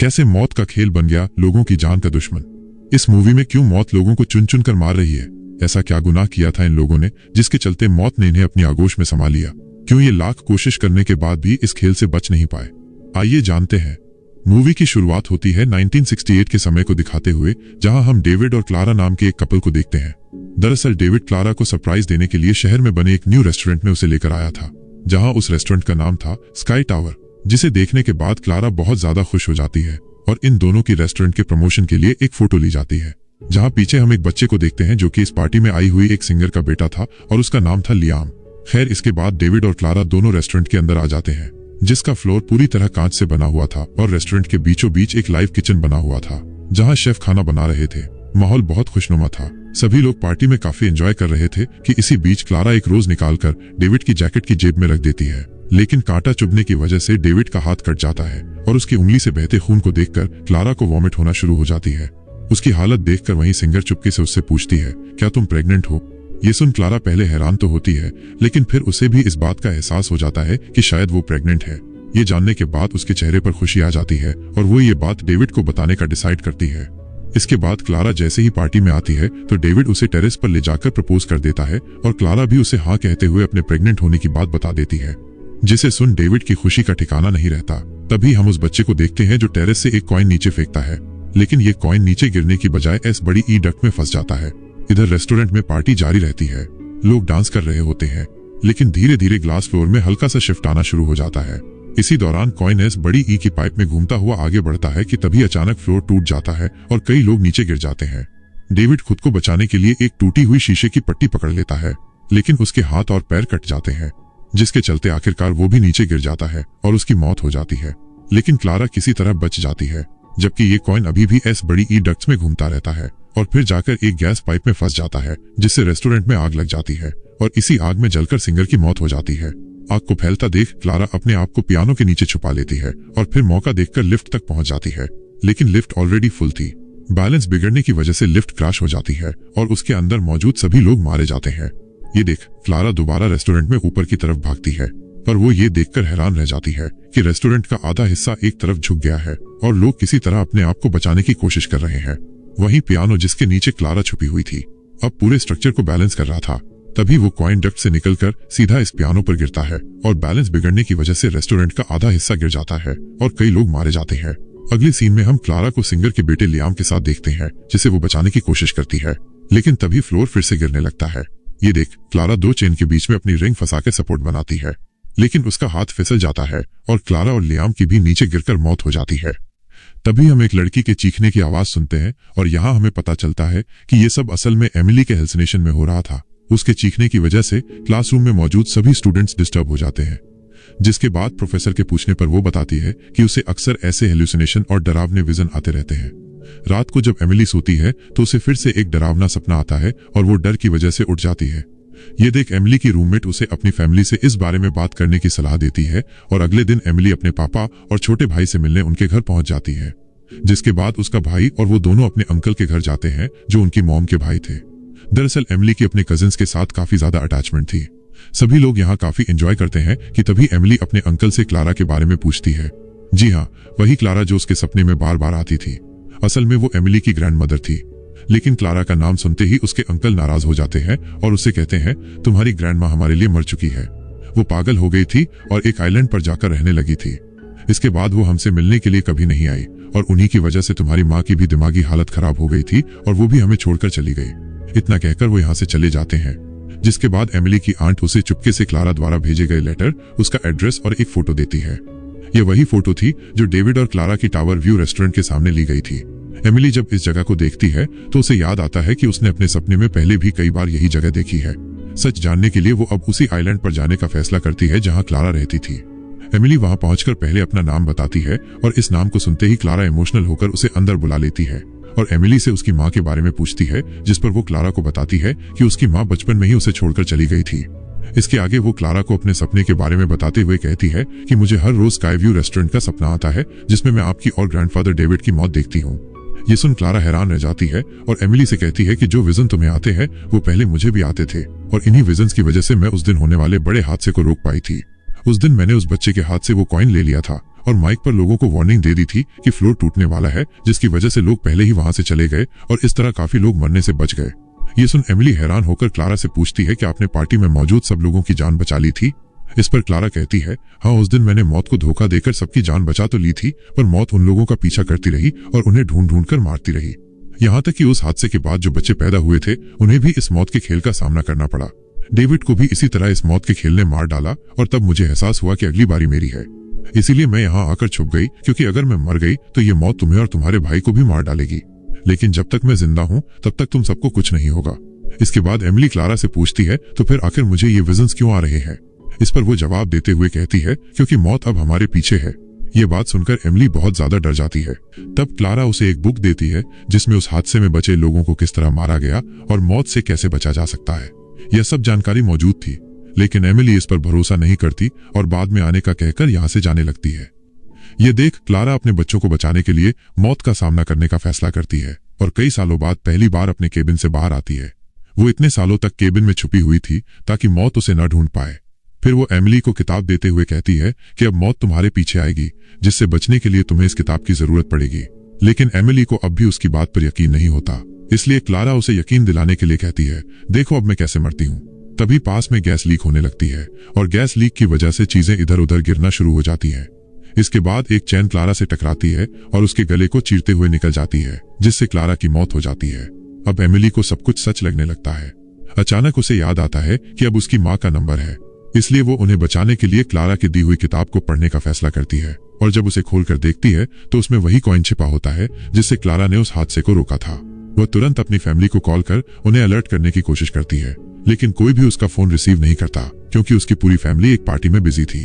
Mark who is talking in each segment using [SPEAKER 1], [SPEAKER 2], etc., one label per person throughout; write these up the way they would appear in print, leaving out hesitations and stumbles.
[SPEAKER 1] कैसे मौत का खेल बन गया लोगों की जान का दुश्मन। इस मूवी में क्यों मौत लोगों को चुन चुन कर मार रही है? ऐसा क्या गुनाह किया था इन लोगों ने जिसके चलते मौत ने इन्हें अपनी आगोश में समा लिया? क्यों ये लाख कोशिश करने के बाद भी इस खेल से बच नहीं पाए? आइए जानते हैं। मूवी की शुरुआत होती है 1968 के समय को दिखाते हुए, जहां हम डेविड और क्लारा नाम के एक कपल को देखते हैं। दरअसल डेविड क्लारा को सरप्राइज देने के लिए शहर में बने एक न्यू रेस्टोरेंट में उसे लेकर आया था, जहां उस रेस्टोरेंट का नाम था स्काई टावर, जिसे देखने के बाद क्लारा बहुत ज्यादा खुश हो जाती है और इन दोनों की रेस्टोरेंट के प्रमोशन के लिए एक फोटो ली जाती है, जहां पीछे हम एक बच्चे को देखते हैं जो कि इस पार्टी में आई हुई एक सिंगर का बेटा था और उसका नाम था लियाम। खैर, इसके बाद डेविड और क्लारा दोनों रेस्टोरेंट के अंदर आ जाते हैं, जिसका फ्लोर पूरी तरह कांच से बना हुआ था और रेस्टोरेंट के बीचों बीच एक लाइव किचन बना हुआ था, जहां शेफ खाना बना रहे थे। माहौल बहुत खुशनुमा था, सभी लोग पार्टी में काफी एंजॉय कर रहे थे कि इसी बीच क्लारा एक रोज निकालकर डेविड की जैकेट की जेब में रख देती है, लेकिन कांटा चुभने की वजह से डेविड का हाथ कट जाता है और उसकी उंगली से बहते खून को देखकर क्लारा को वॉमिट होना शुरू हो जाती है। उसकी हालत देखकर वहीं सिंगर चुपके से उससे पूछती है, क्या तुम प्रेग्नेंट हो? ये सुन क्लारा पहले हैरान तो होती है, लेकिन फिर उसे भी इस बात का एहसास हो जाता है कि शायद वो प्रेग्नेंट है। ये जानने के बाद उसके चेहरे पर खुशी आ जाती है और वो ये बात डेविड को बताने का डिसाइड करती है। इसके बाद क्लारा जैसे ही पार्टी में आती है तो डेविड उसे टेरेस पर ले जाकर प्रपोज कर देता है और क्लारा भी उसे हाँ कहते हुए अपने प्रेग्नेंट होने की बात बता देती है, जिसे सुन डेविड की खुशी का ठिकाना नहीं रहता। तभी हम उस बच्चे को देखते हैं जो टेरेस से एक कॉइन नीचे फेंकता है, लेकिन ये कॉइन नीचे गिरने की बजाय एस बड़ी ई डक्ट में फंस जाता है। इधर रेस्टोरेंट में पार्टी जारी रहती है, लोग डांस कर रहे होते हैं, लेकिन धीरे धीरे ग्लास फ्लोर में हल्का सा शिफ्ट आना शुरू हो जाता है। इसी दौरान कॉइन एस बड़ी ई की पाइप में घूमता हुआ आगे बढ़ता है कि तभी अचानक फ्लोर टूट जाता है और कई लोग नीचे गिर जाते हैं। डेविड खुद को बचाने के लिए एक टूटी हुई शीशे की पट्टी पकड़ लेता है, लेकिन उसके हाथ और पैर कट जाते हैं, जिसके चलते आखिरकार वो भी नीचे गिर जाता है और उसकी मौत हो जाती है। लेकिन क्लारा किसी तरह बच जाती है, जबकि ये कॉइन अभी भी एस बड़ी ई डक्ट्स में घूमता रहता है और फिर जाकर एक गैस पाइप में फंस जाता है, जिससे रेस्टोरेंट में आग लग जाती है और इसी आग में जलकर सिंगर की मौत हो जाती है। आग को फैलता देख क्लारा अपने आप को पियानो के नीचे छुपा लेती है और फिर मौका देखकर लिफ्ट तक पहुंच जाती है, लेकिन लिफ्ट ऑलरेडी फुल थी। बैलेंस बिगड़ने की वजह से लिफ्ट क्रैश हो जाती है और उसके अंदर मौजूद सभी लोग मारे जाते हैं। ये देख क्लारा दोबारा रेस्टोरेंट में ऊपर की तरफ भागती है, पर वो ये देखकर हैरान रह जाती है कि रेस्टोरेंट का आधा हिस्सा एक तरफ झुक गया है और लोग किसी तरह अपने आप को बचाने की कोशिश कर रहे हैं। वहीं पियानो जिसके नीचे क्लारा छुपी हुई थी, अब पूरे स्ट्रक्चर को बैलेंस कर रहा था। तभी वो कॉइन डक्ट से निकलकर सीधा इस पियानो पर गिरता है और बैलेंस बिगड़ने की वजह से रेस्टोरेंट का आधा हिस्सा गिर जाता है और कई लोग मारे जाते हैं। अगली सीन में हम क्लारा को सिंगर के बेटे लियाम के साथ देखते हैं, जिसे वो बचाने की कोशिश करती है, लेकिन तभी फ्लोर फिर से गिरने लगता है। ये देख क्लारा दो चेन के बीच में अपनी रिंग फंसा के सपोर्ट बनाती है, लेकिन उसका हाथ फिसल जाता है और क्लारा और लियाम की भी नीचे गिरकर मौत हो जाती है। तभी हम एक लड़की के चीखने की आवाज सुनते हैं और यहाँ हमें पता चलता है कि ये सब असल में एमिली के हेलुसिनेशन में हो रहा था। उसके चीखने की वजह से क्लासरूम में मौजूद सभी स्टूडेंट्स डिस्टर्ब हो जाते हैं, जिसके बाद प्रोफेसर के पूछने पर वो बताती है कि उसे अक्सर ऐसे हेलुसिनेशन और डरावने विजन आते रहते हैं। रात को जब एमिली सोती है तो उसे फिर से एक डरावना सपना आता है और वो डर की वजह से उठ जाती है। ये देख एमिली की रूममेट उसे अपनी फैमिली से इस बारे में बात करने की सलाह देती है और अगले दिन एमिली अपने पापा और छोटे भाई से मिलने उनके घर पहुंच जाती है, जिसके बाद उसका भाई और वो दोनों अपने अंकल के घर जाते हैं जो उनकी मॉम के भाई थे। दरअसल एमिली की अपने कजिन्स के साथ काफी ज्यादा अटैचमेंट थी। सभी लोग यहाँ काफी एंजॉय करते हैं कि तभी एमिली अपने अंकल से क्लारा के बारे में पूछती है। जी हाँ, वही क्लारा जो उसके सपने में बार बार आती थी। असल में वो एमिली की ग्रैंडमदर थी, लेकिन क्लारा का नाम सुनते ही उसके अंकल नाराज हो जाते हैं और उससे कहते हैं, तुम्हारी ग्रैंडमा हमारे लिए मर चुकी है, वो पागल हो गई थी और एक आइलैंड पर जाकर रहने लगी थी। इसके बाद वो हमसे मिलने के लिए कभी नहीं आई और उन्हीं की वजह से तुम्हारी माँ की भी दिमागी हालत खराब हो गई थी और वो भी हमें छोड़कर चली गई। इतना कहकर वो यहाँ से चले जाते हैं, जिसके बाद एमिली की आंट उसे चुपके से क्लारा द्वारा भेजे गए लेटर, उसका एड्रेस और एक फोटो देती है। ये वही फोटो थी जो डेविड और क्लारा की टावर व्यू रेस्टोरेंट के सामने ली गई थी। एमिली जब इस जगह को देखती है तो उसे याद आता है कि उसने अपने सपने में पहले भी कई बार यही जगह देखी है। सच जानने के लिए वो अब उसी आइलैंड पर जाने का फैसला करती है जहाँ क्लारा रहती थी। एमिली वहां पहुंचकर पहले अपना नाम बताती है और इस नाम को सुनते ही क्लारा इमोशनल होकर उसे अंदर बुला लेती है और एमिली से उसकी माँ के बारे में पूछती है, जिस पर वो क्लारा को बताती है कि उसकी माँ बचपन में ही उसे छोड़कर चली गई थी। इसके आगे वो क्लारा को अपने सपने के बारे में बताते हुए कहती है कि मुझे हर रोज स्काई व्यू रेस्टोरेंट का सपना आता है जिसमें मैं आपकी और ग्रैंडफादर डेविड की मौत देखती हूँ। ये सुन क्लारा हैरान रह जाती है और एमिली से कहती है कि जो विजन तुम्हें आते हैं वो पहले मुझे भी आते थे और इन्हीं विजन्स की वजह से मैं उस दिन होने वाले बड़े हादसे को रोक पाई थी। उस दिन मैंने उस बच्चे के हाथ से वो कॉइन ले लिया था और माइक पर लोगों को वार्निंग दे दी थी कि फ्लोर टूटने वाला है, जिसकी वजह से लोग पहले ही वहां से चले गए और इस तरह काफी लोग मरने से बच गए। ये सुन एमिली हैरान होकर क्लारा से पूछती है कि आपने पार्टी में मौजूद सब लोगों की जान बचा ली थी। इस पर क्लारा कहती है, हाँ, उस दिन मैंने मौत को धोखा देकर सबकी जान बचा तो ली थी, पर मौत उन लोगों का पीछा करती रही और उन्हें ढूंढ ढूंढ कर मारती रही। यहाँ तक कि उस हादसे के बाद जो बच्चे पैदा हुए थे उन्हें भी इस मौत के खेल का सामना करना पड़ा। डेविड को भी इसी तरह इस मौत के खेल ने मार डाला और तब मुझे एहसास हुआ कि अगली बारी मेरी है। इसीलिए मैं यहाँ आकर छुप गई, क्योंकि अगर मैं मर गई तो ये मौत तुम्हें और तुम्हारे भाई को भी मार डालेगी, लेकिन जब तक मैं जिंदा हूँ तब तक तुम सबको कुछ नहीं होगा। इसके बाद एमिली क्लारा से पूछती है, तो फिर आखिर मुझे ये विजन्स क्यों आ रहे हैं? इस पर वो जवाब देते हुए कहती है, क्योंकि मौत अब हमारे पीछे है। ये बात सुनकर एमिली बहुत ज्यादा डर जाती है। तब क्लारा उसे एक बुक देती है जिसमें उस हादसे में बचे लोगों को किस तरह मारा गया और मौत से कैसे बचा जा सकता है, यह सब जानकारी मौजूद थी। लेकिन एमिली इस पर भरोसा नहीं करती और बाद में आने का कहकर यहाँ से जाने लगती है। ये देख क्लारा अपने बच्चों को बचाने के लिए मौत का सामना करने का फैसला करती है और कई सालों बाद पहली बार अपने केबिन से बाहर आती है। वो इतने सालों तक केबिन में छुपी हुई थी ताकि मौत उसे न ढूंढ पाए। फिर वो एमिली को किताब देते हुए कहती है कि अब मौत तुम्हारे पीछे आएगी, जिससे बचने के लिए तुम्हें इस किताब की जरूरत पड़ेगी। लेकिन एमिली को अब भी उसकी बात पर यकीन नहीं होता, इसलिए क्लारा उसे यकीन दिलाने के लिए कहती है, देखो अब मैं कैसे मरती हूँ। तभी पास में गैस लीक होने लगती है और गैस लीक की वजह से चीजें इधर उधर गिरना शुरू हो जाती हैं। इसके बाद एक चैन क्लारा से टकराती है और उसके गले को चीरते हुए निकल जाती है, जिससे क्लारा की मौत हो जाती है। अब एमिली को सब कुछ सच लगने लगता है। अचानक उसे याद आता है कि अब उसकी माँ का नंबर है, इसलिए वो उन्हें बचाने के लिए क्लारा की दी हुई किताब को पढ़ने का फैसला करती है और जब उसे खोलकर देखती है तो उसमें वही कॉइन छिपा होता है जिससे क्लारा ने उस हादसे को रोका था। वह तुरंत अपनी फैमिली को कॉल कर उन्हें अलर्ट करने की कोशिश करती है, लेकिन कोई भी उसका फोन रिसीव नहीं करता क्योंकि उसकी पूरी फैमिली एक पार्टी में बिजी थी।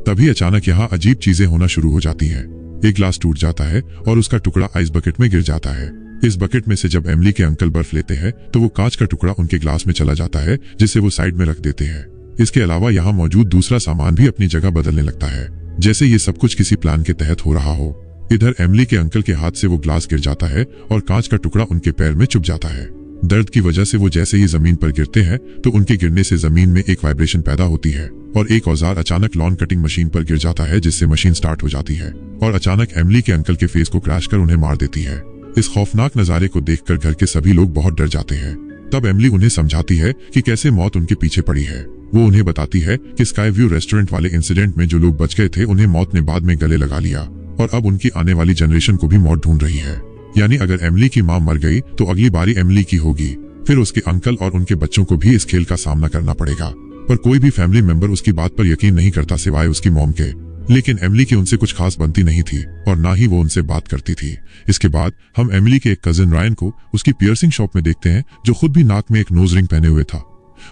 [SPEAKER 1] तभी अचानक यहाँ अजीब चीजें होना शुरू हो जाती हैं। एक ग्लास टूट जाता है और उसका टुकड़ा आइस बकेट में गिर जाता है। इस बकेट में से जब एमिली के अंकल बर्फ लेते हैं तो वो कांच का टुकड़ा उनके ग्लास में चला जाता है, जिसे वो साइड में रख देते हैं। इसके अलावा यहाँ मौजूद दूसरा सामान भी अपनी जगह बदलने लगता है, जैसे ये सब कुछ किसी प्लान के तहत हो रहा हो। इधर एमिली के अंकल के हाथ से वो ग्लास गिर जाता है और कांच का टुकड़ा उनके पैर में चुभ जाता है। दर्द की वजह से वो जैसे ही जमीन पर गिरते हैं तो उनके गिरने से जमीन में एक वाइब्रेशन पैदा होती है और एक औजार अचानक लॉन कटिंग मशीन पर गिर जाता है, जिससे मशीन स्टार्ट हो जाती है और अचानक एमिली के अंकल के फेस को क्रैश कर उन्हें मार देती है। इस खौफनाक नजारे को देखकर घर के सभी लोग बहुत डर जाते हैं। तब एमिली उन्हें समझाती है कि कैसे मौत उनके पीछे पड़ी है। वो उन्हें बताती है कि स्काई व्यू रेस्टोरेंट वाले इंसिडेंट में जो लोग बच गए थे उन्हें मौत ने बाद में गले लगा लिया और अब उनकी आने वाली जनरेशन को भी मौत ढूंढ रही है। यानी अगर एमिली की मां मर गई तो अगली बारी एमिली की होगी, फिर उसके अंकल और उनके बच्चों को भी इस खेल का सामना करना पड़ेगा। पर कोई भी फैमिली मेंबर उसकी बात पर यकीन नहीं करता सिवाय उसकी मॉम के। लेकिन एमिली की उनसे कुछ खास बनती नहीं थी और ना ही वो उनसे बात करती थी। इसके बाद हम एमिली के एक कजिन रायन को उसकी पियर्सिंग शॉप में देखते हैं, जो खुद भी नाक में एक नोज रिंग पहने हुए था।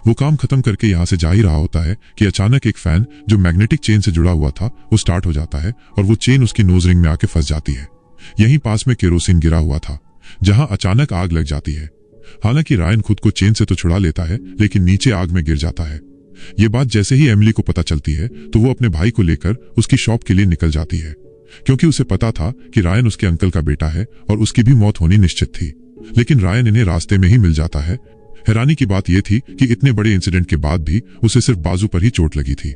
[SPEAKER 1] वो काम खत्म करके यहाँ से जा ही रहा होता है कि अचानक एक फैन जो मैग्नेटिक चेन से जुड़ा हुआ था वो स्टार्ट हो जाता है और वो चेन उसकी नोज रिंग में आके फंस जाती है। यहीं पास में केरोसिन गिरा हुआ था, जहां अचानक आग लग जाती है। हालांकि रायन खुद को चेन से तो छुड़ा लेता है, लेकिन नीचे आग में गिर जाता है। ये बात जैसे ही एमिली को पता चलती है तो वो अपने भाई को लेकर उसकी शॉप के लिए निकल जाती है, क्योंकि उसे पता था कि रायन उसके अंकल का बेटा है और उसकी भी मौत होनी निश्चित थी। लेकिन रायन इन्हें रास्ते में ही मिल जाता है। हैरानी की बात यह थी कि इतने बड़े इंसिडेंट के बाद भी उसे सिर्फ बाजू पर ही चोट लगी थी।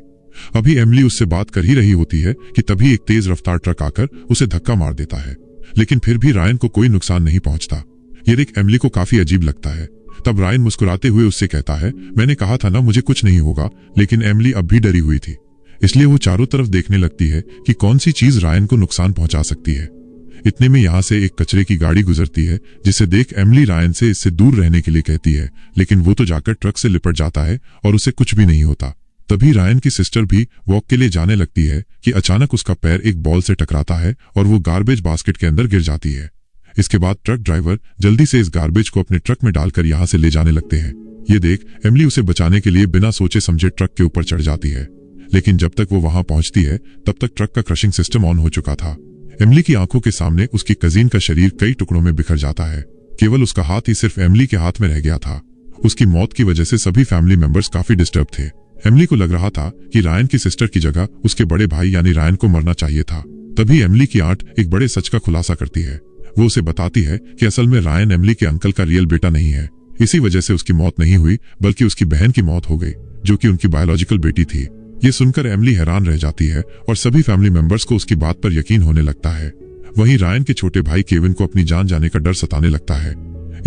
[SPEAKER 1] अभी एमिली उससे बात कर ही रही होती है कि तभी एक तेज रफ्तार ट्रक आकर उसे धक्का मार देता है, लेकिन फिर भी रायन को कोई नुकसान नहीं पहुंचता। ये देख एमिली को काफी अजीब लगता है। तब रायन मुस्कुराते हुए उससे कहता है, मैंने कहा था ना मुझे कुछ नहीं होगा। लेकिन एमिली अब भी डरी हुई थी, इसलिए वो चारों तरफ देखने लगती है कि कौन सी चीज रायन को नुकसान पहुंचा सकती है। इतने में यहाँ से एक कचरे की गाड़ी गुजरती है, जिसे देख एमिली रायन से इससे दूर रहने के लिए कहती है, लेकिन वो तो जाकर ट्रक से लिपट जाता है और उसे कुछ भी नहीं होता। तभी रायन की सिस्टर भी वॉक के लिए जाने लगती है कि अचानक उसका पैर एक बॉल से टकराता है और वो गार्बेज बास्केट के अंदर गिर जाती है। इसके बाद ट्रक ड्राइवर जल्दी से इस गार्बेज को अपने ट्रक में डालकर यहाँ से ले जाने लगते हैं। ये देख एमिली उसे बचाने के लिए बिना सोचे समझे ट्रक के ऊपर चढ़ जाती है, लेकिन जब तक वो वहां पहुंचती है तब तक ट्रक का क्रशिंग सिस्टम ऑन हो चुका था। एमिली की आंखों के सामने उसकी कजीन का शरीर कई टुकड़ों में बिखर जाता है। केवल उसका हाथ ही सिर्फ एमिली के हाथ में रह गया था। उसकी मौत की वजह से सभी फैमिली मेंबर्स काफी डिस्टर्ब थे। एमिली को लग रहा था कि रायन की सिस्टर की जगह उसके बड़े भाई यानी रायन को मरना चाहिए था। तभी एमिली की आंट एक बड़े सच का खुलासा करती है। वो उसे बताती है कि असल में रायन एमिली के अंकल का रियल बेटा नहीं है। इसी वजह से उसकी मौत नहीं हुई, बल्कि उसकी बहन की मौत हो गई, जो कि उनकी बायोलॉजिकल बेटी थी। ये सुनकर एमिली हैरान रह जाती है और सभी फैमिली मेंबर्स को उसकी बात पर यकीन होने लगता है। वहीं रायन के छोटे भाई केविन को अपनी जान जाने का डर सताने लगता है,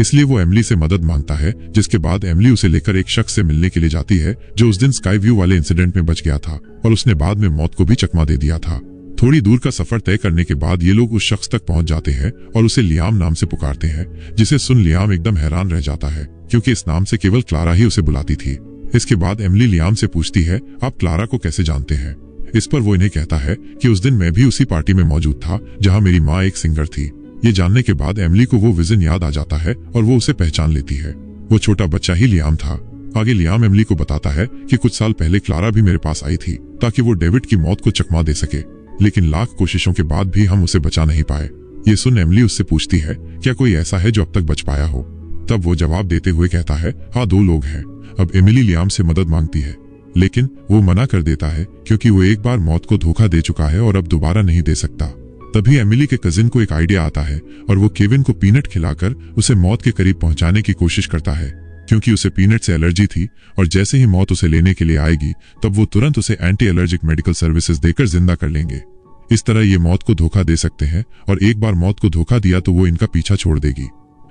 [SPEAKER 1] इसलिए वो एमिली से मदद मांगता है, जिसके बाद एमिली उसे लेकर एक शख्स से मिलने के लिए जाती है जो उस दिन स्काई व्यू वाले इंसिडेंट में बच गया था और उसने बाद में मौत को भी चकमा दे दिया था। थोड़ी दूर का सफर तय करने के बाद ये लोग उस शख्स तक पहुंच जाते हैं और उसे लियाम नाम से पुकारते हैं, जिसे सुन लियाम एकदम हैरान रह जाता है क्योंकि इस नाम से केवल क्लारा ही उसे बुलाती थी। इसके बाद एमिली लियाम से पूछती है, आप क्लारा को कैसे जानते हैं? इस पर वो इन्हें कहता है कि उस दिन मैं भी उसी पार्टी में मौजूद था जहां मेरी माँ एक सिंगर थी। ये जानने के बाद एमिली को वो विजन याद आ जाता है और वो उसे पहचान लेती है। वो छोटा बच्चा ही लियाम था। आगे लियाम एमिली को बताता है कि कुछ साल पहले क्लारा भी मेरे पास आई थी ताकि वो डेविड की मौत को चकमा दे सके, लेकिन लाख कोशिशों के बाद भी हम उसे बचा नहीं पाए। ये सुन एमिली उससे पूछती है, क्या कोई ऐसा है जो अब तक बच पाया हो? तब वो जवाब देते हुए कहता है, हाँ 2 लोग हैं। अब एमिली लियाम से मदद मांगती है, लेकिन वो मना कर देता है क्योंकि वो एक बार मौत को धोखा दे चुका है और अब दोबारा नहीं दे सकता। तभी एमिली के कजिन को एक आइडिया आता है और वो केविन को पीनट खिलाकर उसे मौत के करीब पहुंचाने की कोशिश करता है, क्योंकि उसे पीनट से एलर्जी थी और जैसे ही मौत उसे लेने के लिए आएगी तब वो तुरंत उसे एंटी एलर्जिक मेडिकल सर्विसेज देकर जिंदा कर लेंगे। इस तरह ये मौत को धोखा दे सकते हैं और एक बार मौत को धोखा दिया तो वो इनका पीछा छोड़ देगी।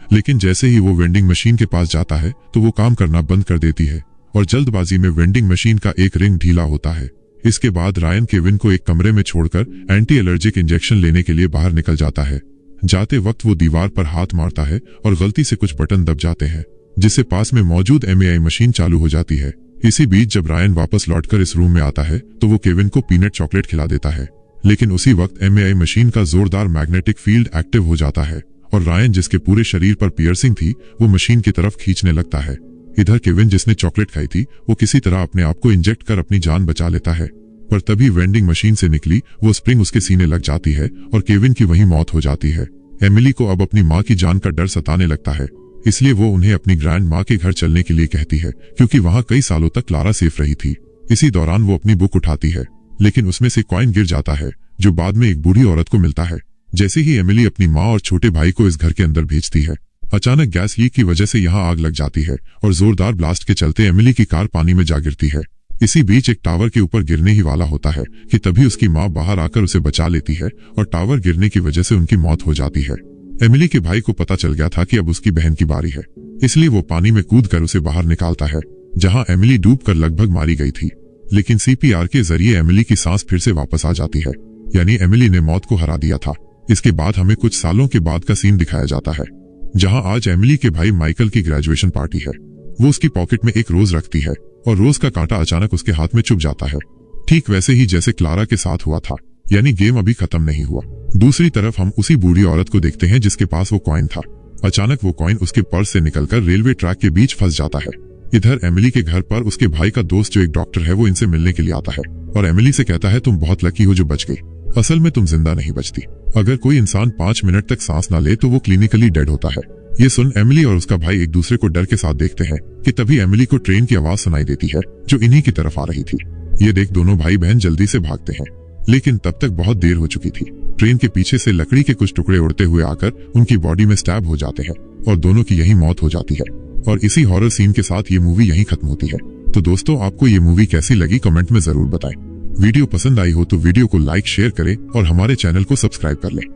[SPEAKER 1] लेकिन जैसे ही वो वेंडिंग मशीन के पास जाता है तो वो काम करना बंद कर देती है और जल्दबाजी में वेंडिंग मशीन का एक रिंग ढीला होता है। इसके बाद रायन केविन को एक कमरे में छोड़कर एंटी एलर्जिक इंजेक्शन लेने के लिए बाहर निकल जाता है। जाते वक्त वो दीवार पर हाथ मारता है और गलती से कुछ बटन दब जाते हैं, जिससे पास में मौजूद एमएआई मशीन चालू हो जाती है। इसी बीच जब रायन वापस लौटकर इस रूम में आता है तो वो केविन को पीनट चॉकलेट खिला देता है, लेकिन उसी वक्त एमएआई मशीन का जोरदार मैग्नेटिक फील्ड एक्टिव हो जाता है और रायन, जिसके पूरे शरीर पर पियर्सिंग थी, वो मशीन की तरफ खींचने लगता है। इधर केविन, जिसने चॉकलेट खाई थी, वो किसी तरह अपने आप को इंजेक्ट कर अपनी जान बचा लेता है, पर तभी वेंडिंग मशीन से निकली वो स्प्रिंग उसके सीने लग जाती है और केविन की वहीं मौत हो जाती है। एमिली को अब अपनी माँ की जान का डर सताने लगता है, इसलिए वो उन्हें अपनी ग्रैंड माँ के घर चलने के लिए कहती है, क्योंकि वहाँ कई सालों तक क्लारा सेफ रही थी। इसी दौरान वो अपनी बुक उठाती है, लेकिन उसमें से कॉइन गिर जाता है जो बाद में एक बूढ़ी औरत को मिलता है। जैसे ही एमिली अपनी माँ और छोटे भाई को इस घर के अंदर भेजती है, अचानक गैस लीक की वजह से यहाँ आग लग जाती है और जोरदार ब्लास्ट के चलते एमिली की कार पानी में जा गिरती है। इसी बीच एक टावर के ऊपर गिरने ही वाला होता है कि तभी उसकी माँ बाहर आकर उसे बचा लेती है और टावर गिरने की वजह से उनकी मौत हो जाती है। एमिली के भाई को पता चल गया था कि अब उसकी बहन की बारी है, इसलिए वो पानी में कूदकर उसे बाहर निकालता है, जहां एमिली डूबकर लगभग मारी गई थी। लेकिन सीपीआर के जरिए एमिली की सांस फिर से वापस आ जाती है, यानी एमिली ने मौत को हरा दिया था। इसके बाद हमें कुछ सालों के बाद का सीन दिखाया जाता है, जहां आज एमिली के भाई माइकल की ग्रेजुएशन पार्टी है। वो उसकी पॉकेट में एक रोज रखती है और रोज का कांटा अचानक उसके हाथ में चुभ जाता है, ठीक वैसे ही जैसे क्लारा के साथ हुआ था, यानी गेम अभी खत्म नहीं हुआ। दूसरी तरफ हम उसी बूढ़ी औरत को देखते हैं जिसके पास वो कॉइन था। अचानक वो कॉइन उसके पर्स से निकलकर रेलवे ट्रैक के बीच फंस जाता है। इधर एमिली के घर पर उसके भाई का दोस्त जो एक डॉक्टर है वो इनसे मिलने के लिए आता है और एमिली से कहता है, तुम बहुत लकी हो जो बच गई, असल में तुम जिंदा नहीं बचती। अगर कोई इंसान 5 मिनट तक सांस ना ले तो वो क्लिनिकली डेड होता है। ये सुन एमिली और उसका भाई एक दूसरे को डर के साथ देखते हैं कि तभी एमिली को ट्रेन की आवाज सुनाई देती है जो इन्हीं की तरफ आ रही थी। ये देख दोनों भाई बहन जल्दी से भागते हैं, लेकिन तब तक बहुत देर हो चुकी थी। ट्रेन के पीछे से लकड़ी के कुछ टुकड़े उड़ते हुए आकर उनकी बॉडी में स्टैब हो जाते हैं और दोनों की यही मौत हो जाती है। और इसी हॉरर सीन के साथ ये मूवी यहीं खत्म होती है। तो दोस्तों, आपको ये मूवी कैसी लगी कमेंट में जरूर बताएं। वीडियो पसंद आई हो तो वीडियो को लाइक शेयर करें और हमारे चैनल को सब्सक्राइब कर लें।